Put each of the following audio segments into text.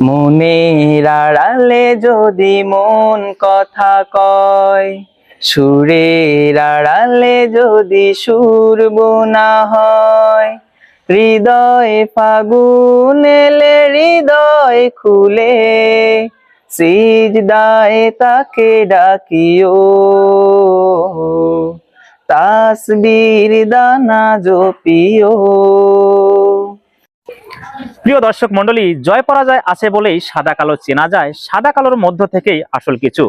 মনের আড়ালে যদি মন কথা কয়, সুরের আড়ালে যদি সুর বোনা হয়, হৃদয় ফাগুন এলে হৃদয় খুলে, সিজদায় তাকে ডাকিও, তাসবির দানা জপিও। প্রিয় দর্শক মন্ডলী, জয় পরাজয় আছে বলেই সাদা কালো চেনা যায়, সাদা কালোর মধ্য থেকেই আসল কিছু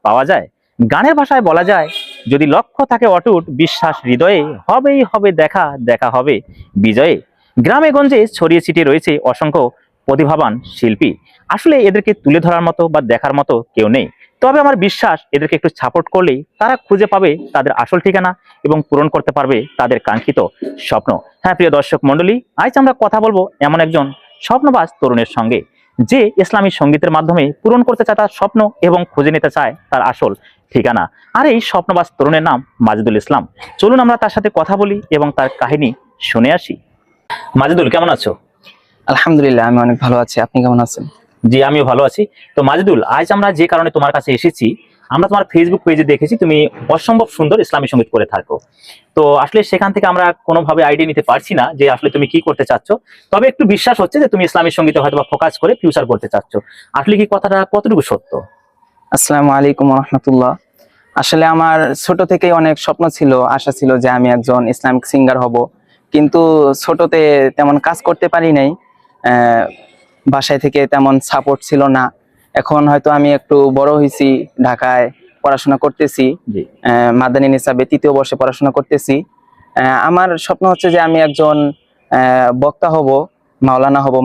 পাওয়া যায়। গানের ভাষায় বলা যায়, যদি লক্ষ্য থাকে অটুট, বিশ্বাস হৃদয়ে, হবেই হবে দেখা, দেখা হবে বিজয়ে। গ্রামে গঞ্জে ছড়িয়ে ছিটিয়ে রয়েছে অসংখ্য প্রতিভাবান শিল্পী। আসলে এদেরকে তুলে ধরার মতো বা দেখার মতো কেউ নেই। তবে আমার বিশ্বাস, এদেরকে একটু সাপোর্ট করলেই তারা খুঁজে পাবে তাদের আসল ঠিকানা এবং পূরণ করতে পারবে তাদের কাঙ্ক্ষিত স্বপ্ন। হ্যাঁ প্রিয় দর্শক মন্ডলী, আজ আমরা কথা বলবো এমন একজন স্বপ্নবাজ তরুণের সঙ্গে, যে ইসলামী সঙ্গীতের মাধ্যমে পূরণ করতে চায় তার স্বপ্ন এবং খুঁজে নিতে চায় তার আসল ঠিকানা। আর এই স্বপ্নবাজ তরুণের নাম মাজিদুল ইসলাম। চলুন আমরা তার সাথে কথা বলি এবং তার কাহিনী শুনে আসি। মাজিদুল, কেমন আছো? আলহামদুলিল্লাহ, আমি অনেক ভালো আছি। আপনি কেমন আছেন? জি, আমিও ভালো আছি। তো মাজিদুল, আজ আমরা যে কারণে তোমার কাছে এসেছি, আমরা তোমার ফেসবুক পেজে দেখেছি তুমি অসম্ভব সুন্দর ইসলামী সঙ্গীত করে থাকো। তো আসলে সেখান থেকে আমরা কোনোভাবে আইডিয়া নিতে পারছি না যে আসলে তুমি কি করতে চাচ্ছ। তবে একটু বিশ্বাস হচ্ছে যে তুমি ইসলামী সঙ্গীতে হয়তো ফোকাস করে ফিউচার করতে চাচ্ছ। আসলে কি কথাটা কতটুকু সত্য? আসসালামু আলাইকুম রহমতুল্লাহ। আসলে আমার ছোট থেকেই অনেক স্বপ্ন ছিল, আশা ছিল যে আমি একজন ইসলামিক সিঙ্গার হব, কিন্তু ছোটতে তেমন কাজ করতে পারি নাই। বাসায় থেকে তেমন সাপোর্ট ছিল না। এখন হয়তো আমি একটু বড় হয়েছি, ঢাকায় পড়াশোনা করতেছি, মাদানী নিসাবে ৩য় বর্ষে পড়াশোনা করতেছি। আমার স্বপ্ন হচ্ছে যে আমি একজন বক্তা হব, মাওলানা হব,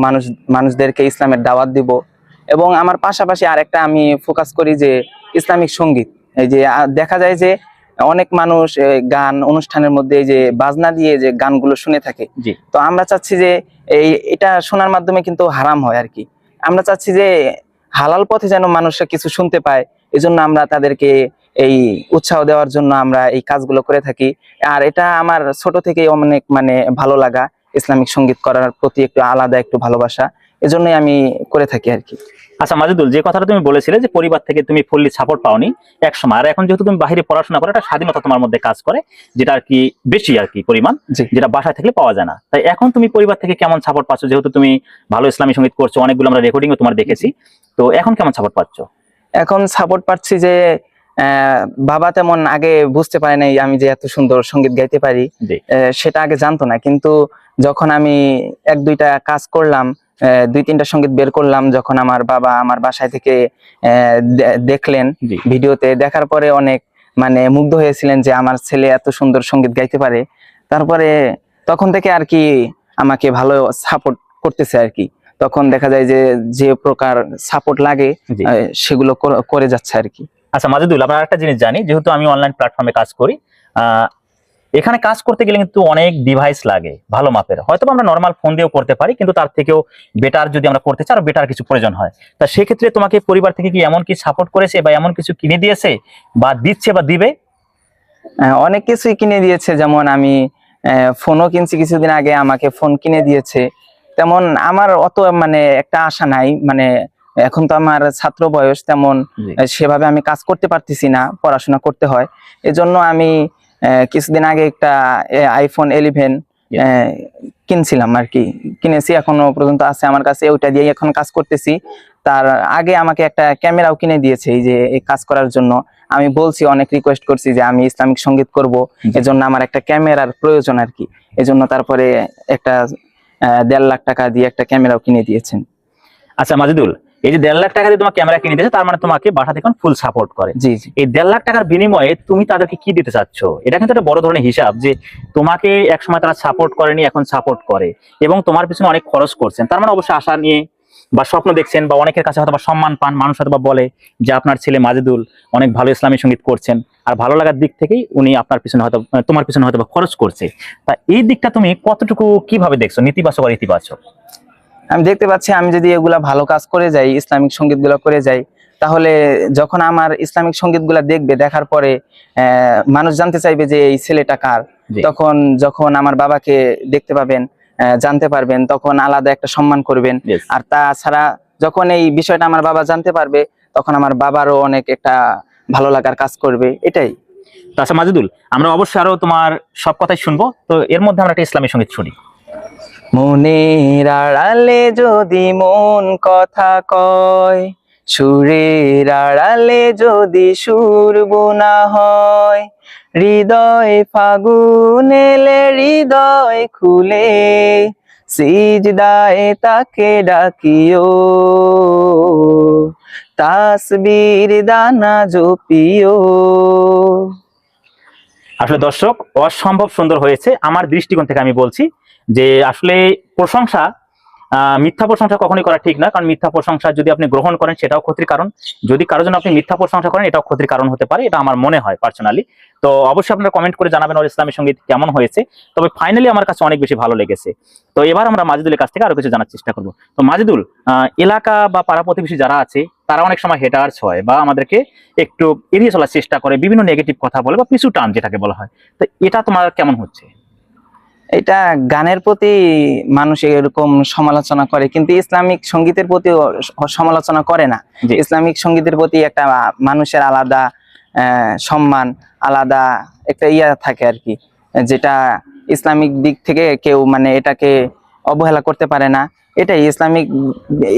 মানুষদেরকে ইসলামের দাওয়াত দিব। এবং আমার পাশাপাশি আরেকটা আমি ফোকাস করি যে ইসলামিক সঙ্গীত। এই যে দেখা যায় যে অনেক মানুষ গান অনুষ্ঠানের মধ্যে এই যে বাজনা দিয়ে যে গানগুলো শুনে থাকে, তো আমরা চাচ্ছি যে এটা শোনার মাধ্যমে কিন্তু হারাম হয় আর কি। আমরা চাচ্ছি যে হালাল পথে যেন মানুষরা কিছু শুনতে পায়, এজন্য আমরা তাদেরকে এই উৎসাহ দেওয়ার জন্য আমরা এই কাজগুলো করে থাকি। আর এটা আমার ছোট থেকেই অনেক ভালো লাগা, ইসলামিক সঙ্গীত করার প্রতি একটু আলাদা একটু ভালোবাসা, এজন্যই আমি করে থাকি আর কি। আচ্ছা মাজিদুল, যে কথাটা তুমি বলেছিলে যে পরিবার থেকে তুমি ফুললি সাপোর্ট পাওনি এক সময়, আর এখন যেহেতু তুমি বাইরে পড়াশোনা করো, একটা স্বাধীনতা তোমার মধ্যে কাজ করে, যেটা আর কি বেশি আর কি পরিমাণ, যেটা বাসায় থাকলে পাওয়া যায় না। তাই এখন তুমি পরিবার থেকে কেমন সাপোর্ট পাচ্ছ? যেহেতু তুমি ভালো ইসলামী সঙ্গীত করছো, অনেকগুলো আমরা রেকর্ডিংও তোমার দেখেছি, তো এখন কেমন সাপোর্ট পাচ্ছ? এখন সাপোর্ট পাচ্ছি যে বাবা তেমন আগে বুঝতে পারে নাই আমি যে এত সুন্দর সঙ্গীত গাইতে পারি, সেটা আগে জানতো না। কিন্তু যখন আমি 1-2টা কাজ করলাম, 2-3টা সঙ্গীত বের করলাম, যখন আমার বাবা আমার বাসায় থেকে দেখলেন, ভিডিওতে দেখার পরে অনেক মুগ্ধ হয়েছিলেন যে আমার ছেলে এত সুন্দর সঙ্গীত গাইতে পারে। তারপরে তখন থেকে আর কি আমাকে ভালো সাপোর্ট করতেছে আর কি। তখন দেখা যায় যে যে প্রকার সাপোর্ট লাগে সেগুলো করে যাচ্ছে আর কি। আচ্ছা মাজিদুল, আমরা একটা জিনিস জানি, যেহেতু আমি অনলাইন প্ল্যাটফর্মে কাজ করি, এখানে কাজ করতে গেলে কিন্তু অনেক ডিভাইস লাগে ভালো মাপের। হয়তো আমরা নর্মাল ফোন দিয়েও করতে পারি, কিন্তু তার থেকেও বেটার যদি আমরা করতে চাই, আরো বেটার কিছু প্রয়োজন হয়। তা সেক্ষেত্রে তোমাকে পরিবার থেকে কি এমন কি সাপোর্ট করেছে বা এমন কিছু কিনে দিয়েছে বা দিচ্ছে বা দিবে? অনেক কিছুই কিনে দিয়েছে, যেমন আমি ফোনও কিনছি কিছুদিন আগে, আমাকে ফোন কিনে দিয়েছে। তেমন আমার অত একটা আশা নাই, এখন তো আমার ছাত্র বয়স, তেমন সেভাবে আমি কাজ করতে পারতেছি না, পড়াশোনা করতে হয়। এজন্য আমি কিছুদিন আগে একটা আইফোন 11 কিনছিলাম আর কি, কিনেছি, এখনো পর্যন্ত আছে আমার কাছে, ওইটা দিয়ে এখন কাজ করতেছি। তার আগে আমাকে একটা ক্যামেরাও কিনে দিয়েছে এই যে এই কাজ করার জন্য। আমি বলছি, অনেক রিকোয়েস্ট করছি যে আমি ইসলামিক সঙ্গীত করব, এজন্য আমার একটা ক্যামেরার প্রয়োজন আর কি। এজন্য তারপরে একটা 1.5 লাখ টাকা দিয়ে একটা ক্যামেরাও কিনে দিয়েছেন। আচ্ছা মাজিদুল, এই যে 1.5 লাখ টাকা দিয়ে তোমাকে ক্যামেরা কিনে দিয়েছে, তার মানে তোমাকে বাসা থেকে ফুল সাপোর্ট করে। জি জি। এই 1.5 লাখ টাকার বিনিময়ে তুমি তাদেরকে কি দিতে চাচ্ছ? এটা কিন্তু একটা বড় ধরনের হিসাব, যে তোমাকে একসময় তারা সাপোর্ট করেনি, এখন সাপোর্ট করে এবং তোমার পিছনে অনেক খরচ করছেন। তার মানে অবশ্যই আশা নিয়ে বা স্বপ্ন দেখছেন, বা অনেকের কাছে হয়তো সম্মান পান, মানুষ হয়তো বলে যে আপনার ছেলে মাজিদুল অনেক ভালো ইসলামী সঙ্গীত করছেন, আর ভালো লাগার দিক থেকেই উনি আপনার পিছনে হয়তো তোমার পিছনে হয়তো খরচ করছে। তা এই দিকটা তুমি কতটুকু কিভাবে দেখছো, নেতিবাচক আর ইতিবাচক? আমি দেখতে পাচ্ছি, আমি যদি এগুলা ভালো কাজ করে যাই, ইসলামিক সঙ্গীত গুলা করে যাই, তাহলে যখন আমার ইসলামিক সঙ্গীত গুলা দেখবে, দেখার পরে মানুষ জানতে চাইবে যে এই ছেলেটা কার। তখন যখন আমার বাবাকে দেখতে পাবেন, জানতে পারবেন, তখন আলাদা একটা সম্মান করবেন। আর তাছাড়া যখন এই বিষয়টা আমার বাবা জানতে পারবে, তখন আমার বাবারও অনেক একটা ভালো লাগার কাজ করবে, এটাই। তো আচ্ছা মাজেদুল, আমরা অবশ্যই আরো তোমার সব কথাই শুনবো, তো এর মধ্যে আমরা একটা ইসলামী সঙ্গীত শুনি। মনের আড়ালে যদি মন কথা কয়, সুরের আড়ালে যদি সুর বোনা হয়, হৃদয় ফাগুন এলে হৃদয় খুলে, সিজদায় তাকে ডাকিও, তাসবির দানা জপিও। আসলে দর্শক, অসম্ভব সুন্দর হয়েছে। আমার দৃষ্টিকোণ থেকে আমি বলছি যে আসলে প্রশংসা, মিথ্যা প্রশংসা কখনোই করা ঠিক না, কারণ মিথ্যা প্রশংসা যদি আপনি গ্রহণ করেন সেটাও ক্ষতির কারণ, যদি কারোর জন্য আপনি মিথ্যা প্রশংসা করেন এটাও ক্ষতির কারণ হতে পারে, এটা আমার মনে হয় পার্সোনালি। তো অবশ্যই আপনারা কমেন্ট করে জানাবেন ওর ইসলামী সঙ্গীত কেমন হয়েছে। তবে ফাইনালি আমার কাছে অনেক বেশি ভালো লেগেছে। তো এবার আমরা মাজেদুলের কাছ থেকে আরো কিছু জানার চেষ্টা করবো। তো মাজেদুল, এলাকা বা পাড়া প্রতিবেশী যারা আছে তারা অনেক সময় হেটার্স হয় বা আমাদেরকে একটু এড়িয়ে চলার চেষ্টা করে, বিভিন্ন নেগেটিভ কথা বলে বা পিছু টান যেটাকে বলা হয়, তো এটা তোমার কেমন হচ্ছে? এটা গানের প্রতি মানুষ এরকম সমালোচনা করে, কিন্তু ইসলামিক সঙ্গীতের প্রতি সমালোচনা করে না। জি। ইসলামিক সঙ্গীতের প্রতি একটা মানুষের আলাদা সম্মান, আলাদা একটা ইয়া থাকে আর কি, যেটা ইসলামিক দিক থেকে কেউ মানে এটাকে অবহেলা করতে পারে না। এটাই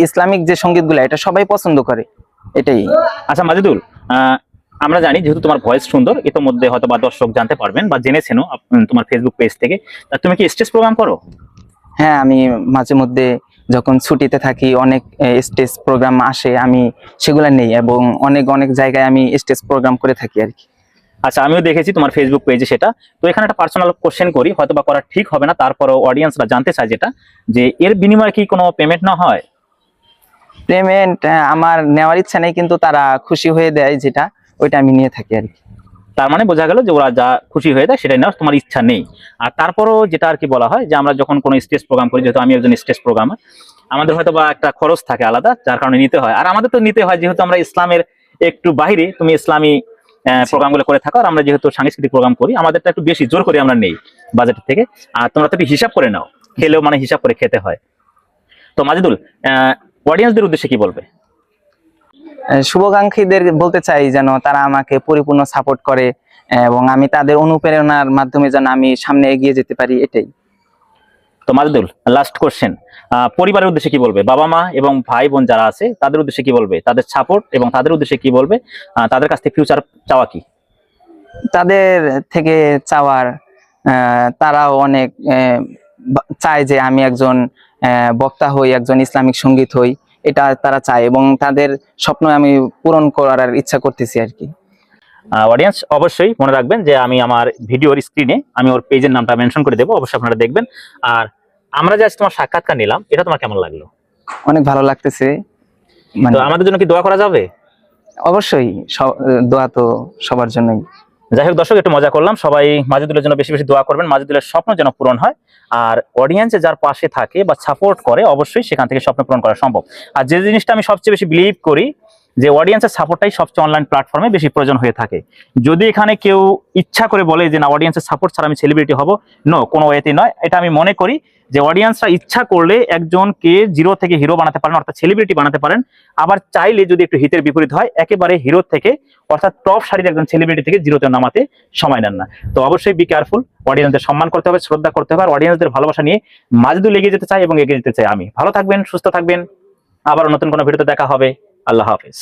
ইসলামিক যে সঙ্গীতগুলো এটা সবাই পছন্দ করে, এটাই। আচ্ছা মাজেদুল, আমরা জানি যেহেতু তোমার ভয়েস সুন্দর, ইতোমধ্যে হয়তো বা দর্শক জানতে পারবেন বা জেনেছেনও তোমার ফেসবুক পেজ থেকে। তা তুমি কি স্টেজ প্রোগ্রাম করো? হ্যাঁ, আমি মাঝে মধ্যে যখন ছুটিতে থাকি অনেক স্টেজ প্রোগ্রাম আসে, আমি সেগুলা নেই এবং অনেক অনেক জায়গায় আমি স্টেজ প্রোগ্রাম করে থাকি আর কি। আচ্ছা, আমিও দেখেছি তোমার ফেসবুক পেজে সেটা। তো এখানে একটা পার্সোনাল কোশ্চেন করি, হয়তো বা করা ঠিক হবে না, তারপরও অডিয়েন্সরা জানতে চায় যেটা, যে এর বিনিময়ে কি কোনো পেমেন্ট না হয়? পেমেন্ট আমার নেওয়ার ইচ্ছা নেই, কিন্তু তারা খুশি হয়ে দেয় যেটা, ওইটা আমি নিয়ে থাকি আর কি। তার মানে বোঝা গেল যে ওরা যা খুশি হয়ে দেয় সেটাই নেওয়ার তোমার ইচ্ছা নেই। আর তারপরও যেটা আর কি বলা হয় যে আমরা যখন কোনো স্টেজ প্রোগ্রাম করি, যেহেতু আমি একজন স্টেজ প্রোগ্রামার, আমাদের হয়তো বা একটা খরচ থাকে আলাদা, যার কারণে নিতে হয়। আর আমাদের তো নিতে হয় যেহেতু আমরা ইসলামের একটু বাইরে, তুমি ইসলামী প্রোগ্রামগুলো করে থাকো, আর আমরা যেহেতু সাংস্কৃতিক প্রোগ্রাম করি, আমাদেরটা একটু বেশি জোর করে আমরা নেই বাজেট থেকে। আর তোমরা তো একটু হিসাব করে নাও, খেলেও মানে হিসাব করে খেতে হয়। তো মাজেদুল, অডিয়েন্সদের উদ্দেশ্যে কি বলবে? শুভাকাঙ্ক্ষীদের বলতে চাই যেন তারা আমাকে পরিপূর্ণ সাপোর্ট করে এবং আমি তাদের অনুপ্রেরণার মাধ্যমে যেন আমি সামনে এগিয়ে যেতে পারি, এটাই। তো মাজেদুল, লাস্ট কোশ্চেন, পরিবারের উদ্দেশ্যে কি বলবে? বাবা মা এবং ভাই বোন যারা আছে তাদের উদ্দেশ্যে কি বলবে? তাদের সাপোর্ট এবং তাদের উদ্দেশ্যে কি বলবে? তাদের কাছ থেকে ফিউচার চাওয়া কি? তাদের থেকে চাওয়ার তারাও অনেক চায় যে আমি একজন বক্তা হই, একজন ইসলামিক সঙ্গীত হই, এটা তারা চায় এবং তাদের স্বপ্ন আমি পূরণ করার ইচ্ছা করতেছি আর কি। অডিয়েন্স অবশ্যই মনে রাখবেন যে আমি আমার ভিডিওর স্ক্রিনে আমি ওর পেজের নামটা মেনশন করে দেবো, অবশ্যই আপনারা দেখবেন। আর আমরা যে আজ তোমার সাক্ষাৎকার নিলাম, এটা তোমার কেমন লাগলো? অনেক ভালো লাগতেছে। তো আমাদের জন্য কি দোয়া করা যাবে? অবশ্যই, দোয়া তো সবার জন্যই। যাই হোক দর্শক, একটু মজা করলাম। সবাই মাজেদুলের জন্য বেশি বেশি দোয়া করবেন, মাজেদুলের স্বপ্ন যেন পূরণ হয়। আর অডিয়েন্সে যার পাশে থাকে বা সাপোর্ট করে, অবশ্যই সেখান থেকে স্বপ্ন পূরণ করা সম্ভব। আর যে জিনিসটা আমি সবচেয়ে বেশি বিলিভ করি, যে অডিয়েন্সের সাপোর্টটাই সবচেয়ে অনলাইন প্ল্যাটফর্মে বেশি প্রয়োজন হয়ে থাকে। যদি এখানে কেউ ইচ্ছা করে বলে যে না, অডিয়েন্সের সাপোর্ট ছাড়া আমি সেলিব্রিটি হব, নো, কোনো ওয়েতে নয়। এটা আমি মনে করি যে অডিয়েন্সরা ইচ্ছা করলে একজনকে জিরো থেকে হিরো বানাতে পারেন, অর্থাৎ সেলিব্রিটি বানাতে পারেন। আবার চাইলে যদি একটু হিতের বিপরীত হয়, একেবারে হিরো থেকে, অর্থাৎ টপ সারির একজন সেলিব্রিটি থেকে জিরোতে নামাতে সময় নেন না। তো অবশ্যই বি কেয়ারফুল, অডিয়েন্সদের সম্মান করতে হবে, শ্রদ্ধা করতে হবে। আর অডিয়েন্সদের ভালোবাসা নিয়ে মাজেদুল এগিয়ে যেতে চাই এবং এগিয়ে যেতে চাই আমি। ভালো থাকবেন, সুস্থ থাকবেন, আবার নতুন কোনো ভিডিওতে দেখা হবে। আল্লাহ হাফেজ।